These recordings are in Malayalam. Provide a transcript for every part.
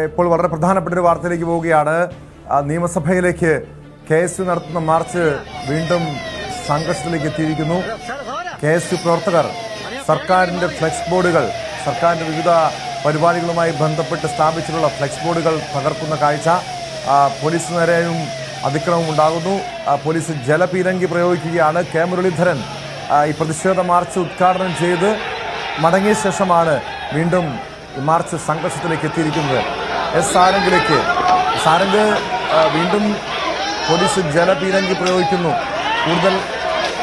ഇപ്പോൾ വളരെ പ്രധാനപ്പെട്ട ഒരു വാർത്തയിലേക്ക് പോവുകയാണ്. നിയമസഭയിലേക്ക് KSU നടത്തുന്ന മാർച്ച് വീണ്ടും സംഘർഷത്തിലേക്ക് എത്തിയിരിക്കുന്നു. KSU പ്രവർത്തകർ സർക്കാരിൻ്റെ ഫ്ലെക്സ് ബോർഡുകൾ, സർക്കാരിൻ്റെ വിവിധ പരിപാടികളുമായി ബന്ധപ്പെട്ട് സ്ഥാപിച്ചിട്ടുള്ള ഫ്ലെക്സ് ബോർഡുകൾ തകർക്കുന്ന കാഴ്ച. പോലീസ് നേരെയും അതിക്രമം ഉണ്ടാകുന്നു. പോലീസ് ജലപീരങ്കി പ്രയോഗിക്കുകയാണ്. കെ മുരളീധരൻ ഈ പ്രതിഷേധ മാർച്ച് ഉദ്ഘാടനം ചെയ്ത് മടങ്ങിയ ശേഷമാണ് വീണ്ടും മാർച്ച് സംഘർഷത്തിലേക്ക് എത്തിയിരിക്കുന്നത്. സാരംഗിലേക്ക് സാരംഗ് വീണ്ടും പോലീസ് ജലപീരങ്കി പ്രയോഗിക്കുന്നു. കൂടുതൽ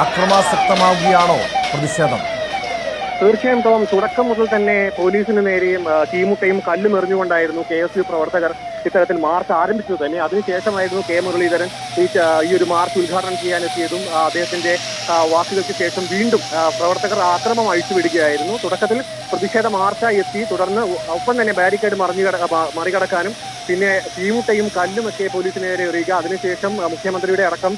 അക്രമാസക്തമാവുകയാണോ പ്രതിഷേധം? തീർച്ചയായും ടോം, തുടക്കം മുതൽ തന്നെ പോലീസിന് നേരെയും തീമുട്ടയും കല്ലും എറിഞ്ഞുകൊണ്ടായിരുന്നു KSU പ്രവർത്തകർ ഇത്തരത്തിൽ മാർച്ച് ആരംഭിച്ചത് തന്നെ. അതിനുശേഷമായിരുന്നു കെ മുരളീധരൻ ഈ ഒരു മാർച്ച് ഉദ്ഘാടനം ചെയ്യാനെത്തിയതും അദ്ദേഹത്തിന്റെ വാക്കുകൾക്ക് ശേഷം വീണ്ടും പ്രവർത്തകർ ആക്രമം അഴിച്ചുവിടുകയായിരുന്നു. തുടക്കത്തിൽ പ്രതിഷേധ മാർച്ചായി എത്തി, തുടർന്ന് ഒപ്പം തന്നെ ബാരിക്കേഡ് മറികടക്കാനും പിന്നെ തീമുട്ടയും കല്ലുമൊക്കെ പോലീസിന് നേരെ എറിയുക. അതിനുശേഷം മുഖ്യമന്ത്രിയുടെ അടക്കം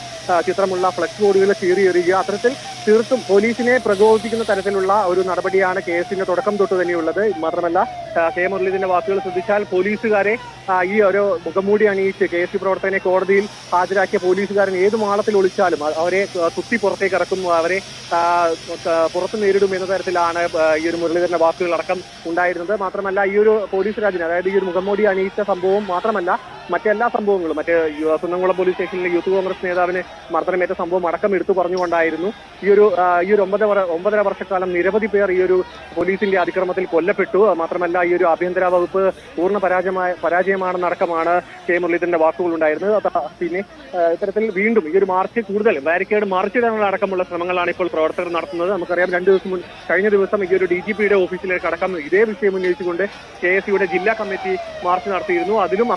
ചിത്രമുള്ള ഫ്ലക്സ് ബോർഡുകൾ ചീറിയെറിയുക. അത്തരത്തിൽ തീർത്തും പോലീസിനെ പ്രകോപിപ്പിക്കുന്ന തരത്തിലുള്ള ഒരു നടപടിയാണ് കേസിന്റെ തുടക്കം തൊട്ട് തന്നെയുള്ളത്. മാത്രമല്ല കെ മുരളീധരന്റെ വാക്കുകൾ ശ്രദ്ധിച്ചാൽ പോലീസുകാരെ ഈ ഒരു മുഖംമൂടി അണിയിച്ച് KSU പ്രവർത്തകനെ കോടതിയിൽ ഹാജരാക്കിയ പോലീസുകാരൻ ഏത് മാളത്തിൽ ഒളിച്ചാലും അവരെ കുത്തി പുറത്തേക്ക് ഇറക്കുന്നു, അവരെ പുറത്ത് നേരിടും എന്ന തരത്തിലാണ് ഈ ഒരു മുരളീധരന്റെ വാക്കുകൾ അടക്കം ഉണ്ടായിരുന്നത്. മാത്രമല്ല ഈ ഒരു പോലീസ് രാജിന്, അതായത് ഈ ഒരു മുഖംമൂടി അണിയിച്ച സംഭവം മാത്രമല്ല മറ്റെല്ലാ സംഭവങ്ങളും, മറ്റ് കുന്നംകുളം പോലീസ് സ്റ്റേഷനിലെ യൂത്ത് കോൺഗ്രസ് നേതാവിന് മർദ്ദനമേറ്റ സംഭവം അടക്കം എടുത്തു പറഞ്ഞുകൊണ്ടായിരുന്നു ഈ ഒരു 9.5 വർഷക്കാലം നിരവധി പേർ ഈ ഒരു പോലീസിന്റെ അതിക്രമത്തിൽ കൊല്ലപ്പെട്ടു. മാത്രമല്ല ഈ ഒരു ആഭ്യന്തര വകുപ്പ് പൂർണ്ണ പരാജയമാണെന്നടക്കമാണ് കെ മുരളീധരന്റെ വാക്കുകൾ ഉണ്ടായിരുന്നത്. പിന്നെ ഇത്തരത്തിൽ വീണ്ടും ഈ ഒരു മാർച്ച് കൂടുതൽ ബാരിക്കേഡ് മറിച്ചിടാനുള്ള അടക്കമുള്ള ശ്രമങ്ങളാണ് ഇപ്പോൾ പ്രവർത്തകർ നടത്തുന്നത്. നമുക്കറിയാം കഴിഞ്ഞ ദിവസം ഈ ഒരു DGPയുടെ ഓഫീസിലേക്ക് അടക്കം ഇതേ വിഷയം ഉന്നയിച്ചുകൊണ്ട് KSUയുടെ ജില്ലാ കമ്മിറ്റി മാർച്ച് നടത്തിയിരുന്നു. അതിലും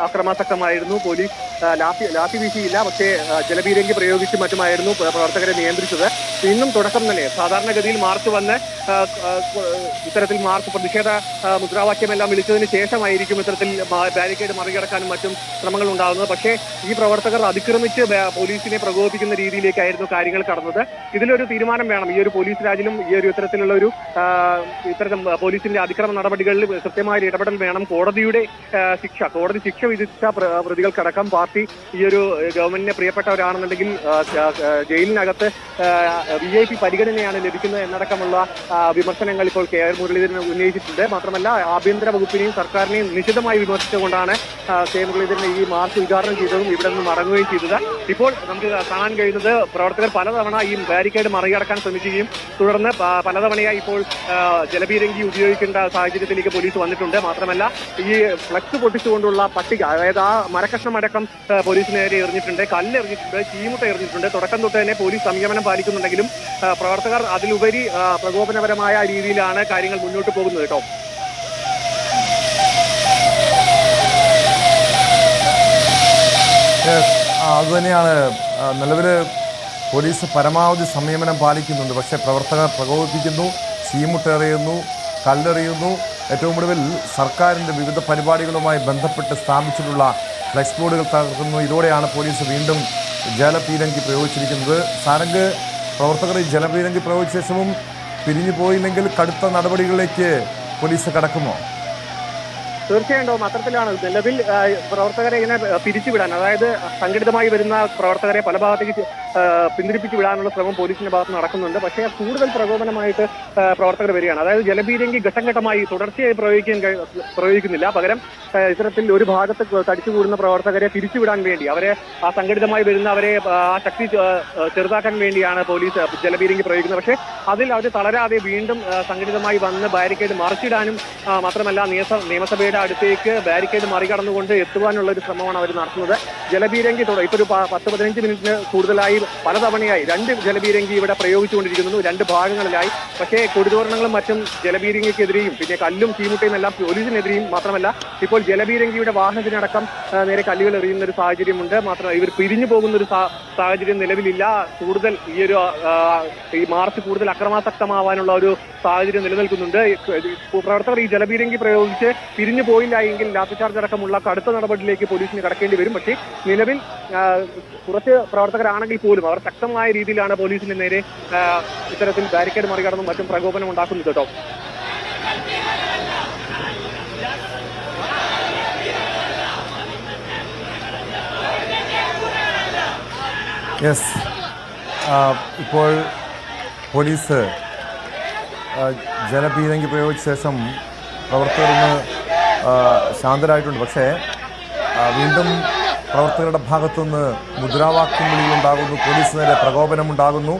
അക്രമാസക്തമായിരുന്നു. പോലീസ് ലാത്തി വീശിയില്ല, പക്ഷേ ജലപീരങ്കി പ്രയോഗിച്ച് മറ്റുമായിരുന്നു പ്രവർത്തകരെ നിയന്ത്രിച്ചത്. ഇന്നും തുടക്കം തന്നെ സാധാരണഗതിയിൽ മാർച്ച് വന്ന് ഇത്തരത്തിൽ മാർച്ച് പ്രതിഷേധ മുദ്രാവാക്യമെല്ലാം വിളിച്ചതിന് ശേഷമായിരിക്കും ഇത്തരത്തിൽ ബാരിക്കേഡ് മറികടക്കാനും മറ്റും ശ്രമങ്ങൾ ഉണ്ടാകുന്നത്. പക്ഷേ ഈ പ്രവർത്തകർ അതിക്രമിച്ച് പോലീസിനെ പ്രകോപിപ്പിക്കുന്ന രീതിയിലേക്കായിരുന്നു കാര്യങ്ങൾ കടന്നത്. ഇതിലൊരു തീരുമാനം വേണം. ഈ ഒരു പോലീസ് രാജിലും ഈ ഒരു ഇത്തരത്തിലുള്ള ഒരു പോലീസിന്റെ അതിക്രമ നടപടികളിൽ കൃത്യമായ ഇടപെടൽ വേണം. കോടതി ശിക്ഷ വിധിച്ച പ്രതികൾക്കടക്കം പാർട്ടി ഈ ഒരു ഗവൺമെന്റിനെ പ്രിയപ്പെട്ടവരാണെന്നുണ്ടെങ്കിൽ ജയിലിനകത്ത് VIP പരിഗണനയാണ് ലഭിക്കുന്നത് എന്നടക്കമുള്ള വിമർശനങ്ങൾ ഇപ്പോൾ കെ മുരളീധരൻ ഉന്നയിച്ചിട്ടുണ്ട്. മാത്രമല്ല ആഭ്യന്തര വകുപ്പിനെയും സർക്കാരിനെയും നിശിതമായി വിമർശിച്ചുകൊണ്ടാണ് കെ മുരളീധരൻ ഈ മാർച്ച് ഉദ്ഘാടനം ചെയ്തതും ഇവിടെ നിന്ന് മടങ്ങുകയും ചെയ്തത്. ഇപ്പോൾ നമുക്ക് കാണാൻ കഴിയുന്നത് പ്രവർത്തകർ പലതവണ ഈ ബാരിക്കേഡ് മറികടക്കാൻ ശ്രമിക്കുകയും തുടർന്ന് പലതവണയായി ഇപ്പോൾ ജലപീരങ്കി ഉപയോഗിക്കേണ്ട സാഹചര്യത്തിലേക്ക് പോലീസ് വന്നിട്ടുണ്ട്. മാത്രമല്ല ഈ ഫ്ലക്സ് പൊട്ടിച്ചുകൊണ്ടുള്ള പട്ടിക, അതായത് ആ മരക്കഷ്ണം അടക്കം പോലീസിന് നേരെ എറിഞ്ഞിട്ടുണ്ട്, കല്ലെറിഞ്ഞിട്ടുണ്ട്, ചീമുട്ട എറിഞ്ഞിട്ടുണ്ട്. തുടക്കം തൊട്ട് തന്നെ പോലീസ് സംയമനം പാലിക്കുന്നുണ്ടെങ്കിലും പ്രവർത്തകർ അതിലുപരി പ്രകോപനപരമായ രീതിയിലാണ് കാര്യങ്ങൾ മുന്നോട്ട് പോകുന്നത് കേട്ടോ. അതുതന്നെയാണ്. നിലവിൽ പോലീസ് പരമാവധി സംയമനം പാലിക്കുന്നുണ്ട്. പക്ഷേ പ്രവർത്തകർ പ്രകോപിപ്പിക്കുന്നു, ചീമുട്ടെറിയുന്നു, കല്ലെറിയുന്നു. ഏറ്റവും ഒടുവിൽ സർക്കാരിൻ്റെ വിവിധ പരിപാടികളുമായി ബന്ധപ്പെട്ട് സ്ഥാപിച്ചിട്ടുള്ള ഫ്ലെക്സ് ബോർഡുകൾ തകർക്കുന്നു. ഇതോടെയാണ് പോലീസ് വീണ്ടും ജലപീരങ്കി പ്രയോഗിച്ചിരിക്കുന്നത്. സാരംഗ്, പ്രവർത്തകർ ഈ ജലപീരങ്കി പ്രയോഗിച്ച ശേഷവും പിരിഞ്ഞു പോയില്ലെങ്കിൽ കടുത്ത നടപടികളിലേക്ക് പോലീസ് കടക്കുമോ? തീർച്ചയായിട്ടും അത്തരത്തിലാണ്. നിലവിൽ പ്രവർത്തകരെ ഇങ്ങനെ പിരിച്ചുവിടാൻ, അതായത് സംഘടിതമായി വരുന്ന പ്രവർത്തകരെ പല ഭാഗത്തേക്ക് പിന്തിരിപ്പിച്ചു വിടാനുള്ള ശ്രമം പോലീസിന്റെ ഭാഗത്ത് നടക്കുന്നുണ്ട്. പക്ഷേ കൂടുതൽ പ്രകോപനമായിട്ട് പ്രവർത്തകർ വരികയാണ്. അതായത് ജലപീരങ്കി ഘട്ടം ഘട്ടമായി തുടർച്ചയായി പ്രയോഗിക്കുന്നില്ല. പകരം ഇത്തരത്തിൽ ഒരു ഭാഗത്ത് തടിച്ചുകൂടുന്ന പ്രവർത്തകരെ പിരിച്ചുവിടാൻ വേണ്ടി, അവരെ ആ സംഘടിതമായി വരുന്ന അവരെ ആ ശക്തി ചെറുതാക്കാൻ വേണ്ടിയാണ് പോലീസ് ജലപീരങ്കി പ്രയോഗിക്കുന്നത്. പക്ഷേ അതിൽ അവർ തളരാതെ വീണ്ടും സംഘടിതമായി വന്ന് ബാരിക്കേഡ് മറിച്ചിടാനും മാത്രമല്ല നിയമസഭയുടെ അടുത്തേക്ക് ബാരിക്കേഡ് മറികടന്നുകൊണ്ട് എത്തുവാനുള്ള ഒരു ശ്രമമാണ് അവർ നടത്തുന്നത്. ജലപീരങ്കി ഇപ്പോൾ ഒരു 10-15 മിനിറ്റിന് കൂടുതലായി പലതവണയായി 2 ജലപീരങ്കി ഇവിടെ പ്രയോഗിച്ചുകൊണ്ടിരിക്കുന്നു, 2 ഭാഗങ്ങളിലായി. പക്ഷേ കൊടിതോരണങ്ങളും മറ്റും ജലപീരങ്കിക്കെതിരെയും പിന്നെ കല്ലും ചീമുട്ടയും എല്ലാം പോലീസിനെതിരെയും. മാത്രമല്ല ഇപ്പോൾ ജലപീരങ്കിയുടെ വാഹനത്തിനടക്കം നേരെ കല്ലുകൾ എറിയുന്ന ഒരു സാഹചര്യമുണ്ട്. മാത്രമല്ല ഇവർ പിരിഞ്ഞു പോകുന്ന ഒരു സാഹചര്യം നിലവിലില്ല. കൂടുതൽ ഈ മാർച്ച് കൂടുതൽ അക്രമാസക്തമാവാനുള്ള ഒരു സാഹചര്യം നിലനിൽക്കുന്നുണ്ട്. പ്രവർത്തകർ ഈ ജലപീരങ്കി പ്രയോഗിച്ച് പിരിഞ്ഞു പോയില്ല എങ്കിൽ ലാത്തിചാർജ് അടക്കമുള്ള കടുത്ത നടപടിയിലേക്ക് പോലീസിന് കടക്കേണ്ടി വരും. പക്ഷേ നിലവിൽ കുറച്ച് പ്രവർത്തകരാണെങ്കിൽ പോലും അവർ ശക്തമായ രീതിയിലാണ് പോലീസിന് നേരെ ഇത്തരത്തിൽ ബാരിക്കേഡ് മറികടന്നും മറ്റും പ്രകോപനം ഉണ്ടാക്കുന്നത് കേട്ടോ. യെസ്, ഇപ്പോൾ പോലീസ് ജലപീരങ്കി പ്രയോഗിച്ച ശേഷം പ്രവർത്തകരൊന്ന് ശാന്തരായിട്ടുണ്ട്. പക്ഷേ വീണ്ടും പ്രവർത്തകരുടെ ഭാഗത്തുനിന്ന് മുദ്രാവാക്യം വിളികളുണ്ടാകുന്നു, പോലീസ് നേരെ പ്രകോപനമുണ്ടാകുന്നു.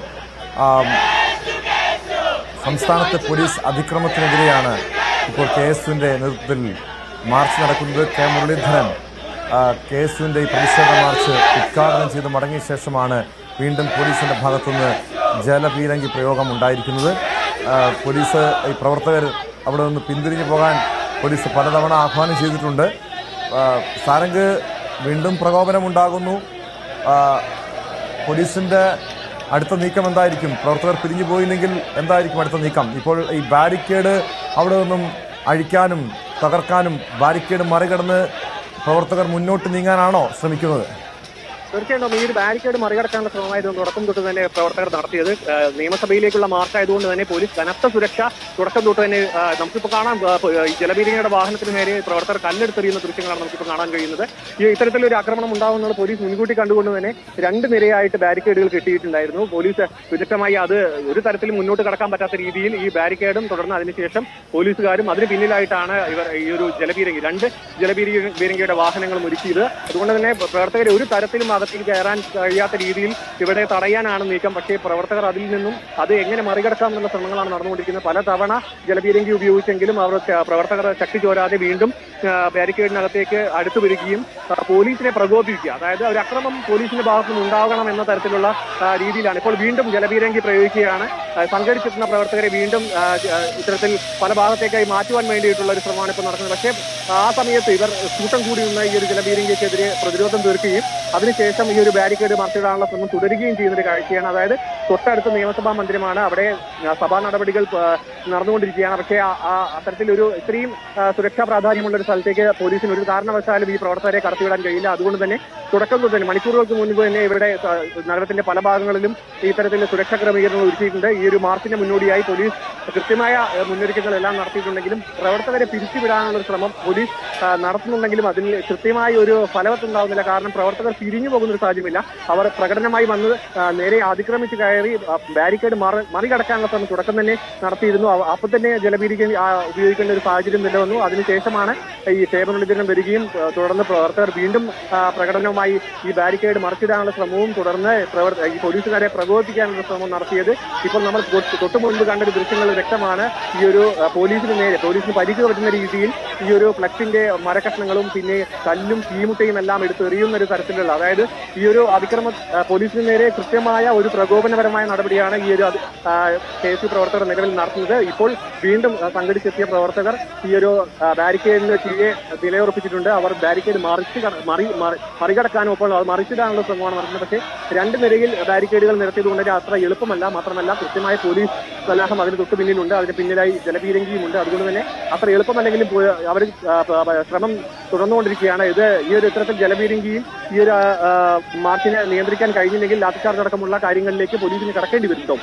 സംസ്ഥാനത്തെ പോലീസ് അതിക്രമത്തിനെതിരെയാണ് ഇപ്പോൾ KSUവിൻ്റെ നേതൃത്വത്തിൽ മാർച്ച് നടക്കുന്നത്. കെ മുരളീധരൻ KSUവിൻ്റെ ഈ പ്രതിഷേധ മാർച്ച് ഉദ്ഘാടനം ചെയ്ത് മടങ്ങിയ ശേഷമാണ് വീണ്ടും പോലീസിൻ്റെ ഭാഗത്തുനിന്ന് ജലപീരങ്കി പ്രയോഗം ഉണ്ടായിരിക്കുന്നത്. പോലീസ് ഈ പ്രവർത്തകർ അവിടെ നിന്ന് പിന്തിരിഞ്ഞു പോകാൻ പോലീസ് പലതവണ ആഹ്വാനം ചെയ്തിട്ടുണ്ട്. സാരംഗ് വീണ്ടും പ്രകോപനമുണ്ടാകുന്നു. പോലീസിൻ്റെ അടുത്ത നീക്കം എന്തായിരിക്കും? പ്രവർത്തകർ പിരിഞ്ഞു പോയില്ലെങ്കിൽ എന്തായിരിക്കും അടുത്ത നീക്കം? ഇപ്പോൾ ഈ ബാരിക്കേഡ് അവിടെ നിന്നും അഴിക്കാനും തകർക്കാനും ബാരിക്കേഡ് മറികടന്ന് പ്രവർത്തകർ മുന്നോട്ട് നീങ്ങാനാണോ ശ്രമിക്കുന്നത്? തീർച്ചയായിട്ടും ഈ ഒരു ബാരിക്കേഡ് മറികടക്കാനുള്ള ശ്രമമായിരുന്നു തുടക്കം തൊട്ട് തന്നെ പ്രവർത്തകർ നടത്തിയത്. നിയമസഭയിലേക്കുള്ള മാർച്ചായതുകൊണ്ട് തന്നെ പോലീസ് കനത്ത സുരക്ഷ തുടക്കം തൊട്ട് തന്നെ നമുക്കിപ്പോൾ കാണാം. ജലപീരങ്കിയുടെ വാഹനത്തിന് നേരെ പ്രവർത്തകർ കല്ലെടുത്തെറിയുന്ന ദൃശ്യങ്ങളാണ് നമുക്കിപ്പോൾ കാണാൻ കഴിയുന്നത്. ഈ ഇത്തരത്തിലൊരു ആക്രമണം ഉണ്ടാകുന്നത് പോലീസ് മുൻകൂട്ടി കണ്ടുകൊണ്ട് തന്നെ 2 നിരയായിട്ട് ബാരിക്കേഡുകൾ കെട്ടിയിട്ടുണ്ടായിരുന്നു. പോലീസ് വിദഗ്ധമായി അത് ഒരു തരത്തിലും മുന്നോട്ട് കടക്കാൻ പറ്റാത്ത രീതിയിൽ ഈ ബാരിക്കേഡും തുടർന്ന് അതിനുശേഷം പോലീസുകാരും അതിന് പിന്നിലായിട്ടാണ് ഇവർ ഈ ഒരു 2 ജലപീരങ്കിയുടെ വാഹനങ്ങളും ഒരുക്കിയത്. അതുകൊണ്ട് തന്നെ പ്രവർത്തകരെ ഒരു തരത്തിലും അകത്തേക്ക് കയറാൻ കഴിയാത്ത രീതിയിൽ ഇവിടെ തടയാനാണ് നീക്കം. പക്ഷേ പ്രവർത്തകർ അതിൽ നിന്നും അത് എങ്ങനെ മറികടക്കാം എന്നുള്ള ശ്രമങ്ങളാണ് നടന്നുകൊണ്ടിരിക്കുന്നത്. പല തവണ ജലപീരങ്കി ഉപയോഗിച്ചെങ്കിലും അവർ പ്രവർത്തകർ ശക്തി ചോരാതെ വീണ്ടും ബാരിക്കേഡിനകത്തേക്ക് അടുത്തു വരികയും പോലീസിനെ പ്രകോപിപ്പിക്കുക, അതായത് ഒരു അക്രമം പോലീസിന്റെ ഭാഗത്തു നിന്ന് ഉണ്ടാകണം എന്ന തരത്തിലുള്ള രീതിയിലാണ് ഇപ്പോൾ വീണ്ടും ജലപീരങ്കി പ്രയോഗിക്കുകയാണ്. സംഘടിച്ചെത്തുന്ന പ്രവർത്തകരെ വീണ്ടും ഇത്തരത്തിൽ പല ഭാഗത്തേക്കായി മാറ്റുവാൻ വേണ്ടിയിട്ടുള്ള ഒരു ശ്രമമാണ് ഇപ്പോൾ നടക്കുന്നത്. പക്ഷേ ആ സമയത്ത് ഇവർ കൂട്ടം കൂടി നിന്ന ഈ ഒരു ജലപീരങ്കിക്കെതിരെ പ്രതിരോധം തീർക്കുകയും അതിനുശേഷം ഈ ഒരു ബാരിക്കേഡ് മറിച്ചിടാനുള്ള ശ്രമം തുടരുകയും ചെയ്യുന്ന ഒരു കാഴ്ചയാണ്. അതായത് തൊട്ടടുത്ത നിയമസഭാ മന്ദിരമാണ്, അവിടെ സഭാ നടപടികൾ നടന്നുകൊണ്ടിരിക്കുകയാണ്. പക്ഷേ അത്തരത്തിലൊരു ഇത്രയും സുരക്ഷാ പ്രാധാന്യമുള്ള ഒരു സ്ഥലത്തേക്ക് പോലീസിന് ഒരു കാരണവശാലും ഈ പ്രവർത്തകരെ കടത്തിവിടാൻ കഴിയില്ല. അതുകൊണ്ട് തന്നെ തുടക്കം തൊട്ട് തന്നെ മണിക്കൂറുകൾക്ക് മുൻപ് തന്നെ ഇവിടെ നഗരത്തിന്റെ പല ഭാഗങ്ങളിലും ഇത്തരത്തിൽ സുരക്ഷാ ക്രമീകരണങ്ങൾ ഒരുക്കിയിട്ടുണ്ട്. ഈ ഒരു മാർച്ചിന് മുന്നോടിയായി പോലീസ് കൃത്യമായ മുന്നൊരുക്കങ്ങളെല്ലാം നടത്തിയിട്ടുണ്ടെങ്കിലും പ്രവർത്തകരെ പിരിച്ചുവിടാനുള്ള ഒരു ശ്രമം പോലീസ് നടത്തുന്നുണ്ടെങ്കിലും അതിൽ കൃത്യമായ ഒരു ഫലവത്തുണ്ടാവുന്നില്ല. കാരണം പ്രവർത്തകർ പിരിഞ്ഞു പോകുന്ന ഒരു സാഹചര്യമില്ല. അവർ പ്രകടനമായി വന്ന് നേരെ അതിക്രമിച്ച് കയറി ബാരിക്കേഡ് മറികടക്കാനുള്ള ശ്രമം തുടക്കം തന്നെ നടത്തിയിരുന്നു. അപ്പോൾ തന്നെ ജലപീരങ്കി ഉപയോഗിക്കേണ്ട ഒരു സാഹചര്യം നിലവന്നു. അതിനുശേഷമാണ് ഈ മുരളീധരൻ വരികയും തുടർന്ന് പ്രവർത്തകർ വീണ്ടും പ്രകടനവുമായി ഈ ബാരിക്കേഡ് മറിച്ചിടാനുള്ള ശ്രമവും തുടർന്ന് ഈ പോലീസുകാരെ പ്രകോപിപ്പിക്കാനുള്ള ശ്രമം നടത്തിയത്. ഇപ്പോൾ നമ്മൾ തൊട്ടു മുൻപ് കണ്ട ഒരു ദൃശ്യങ്ങൾ വ്യക്തമാണ്. ഈ ഒരു പോലീസിന് പരിക്ക് പറ്റുന്ന രീതിയിൽ ഈ ഒരു ഫ്ലക്സിന്റെ മരക്കഷ്ണങ്ങളും പിന്നെ കല്ലും തീമുട്ടയും എല്ലാം എടുത്തെറിയുന്ന ഒരു തരത്തിലുള്ള, അതായത് ഈ ഒരു അതിക്രമ പോലീസിന് നേരെ കൃത്യമായ ഒരു പ്രകോപനപരമായ നടപടിയാണ് ഈ ഒരു KSU പ്രവർത്തകർ നിലവിൽ നടത്തുന്നത്. ഇപ്പോൾ വീണ്ടും സംഘടിച്ചെത്തിയ പ്രവർത്തകർ ഈ ഒരു ബാരിക്കേഡിന് കീഴെ നിലയുറപ്പിച്ചിട്ടുണ്ട്. അവർ ബാരിക്കേഡ് മറികടക്കാനും ഇപ്പോൾ അത് മറിച്ചിടാനുള്ള ശ്രമമാണ് നടത്തുന്നത്. പക്ഷേ 2 നിരയിൽ ബാരിക്കേഡുകൾ നിരത്തിയതുകൊണ്ട് അത്ര എളുപ്പമല്ല. മാത്രമല്ല കൃത്യമായ പോലീസ് സന്നാഹം അതിന് തൊട്ട് പിന്നിലുണ്ട്, അതിന് പിന്നിലായി ജലപീരങ്കിയുമുണ്ട്. അതുകൊണ്ട് തന്നെ അത്ര എളുപ്പമല്ലെങ്കിലും അവർ ശ്രമം തുടർന്നുകൊണ്ടിരിക്കുകയാണ്. ഈ ഒരു ഇത്തരത്തിൽ ജലപീരങ്കിയും ഈ ഒരു മാർച്ചിനെ നിയന്ത്രിക്കാൻ കഴിഞ്ഞില്ലെങ്കിൽ ലാത്തിച്ചാർജ് അടക്കമുള്ള കാര്യങ്ങളിലേക്ക് പോലീസിന് കടക്കേണ്ടി വരും.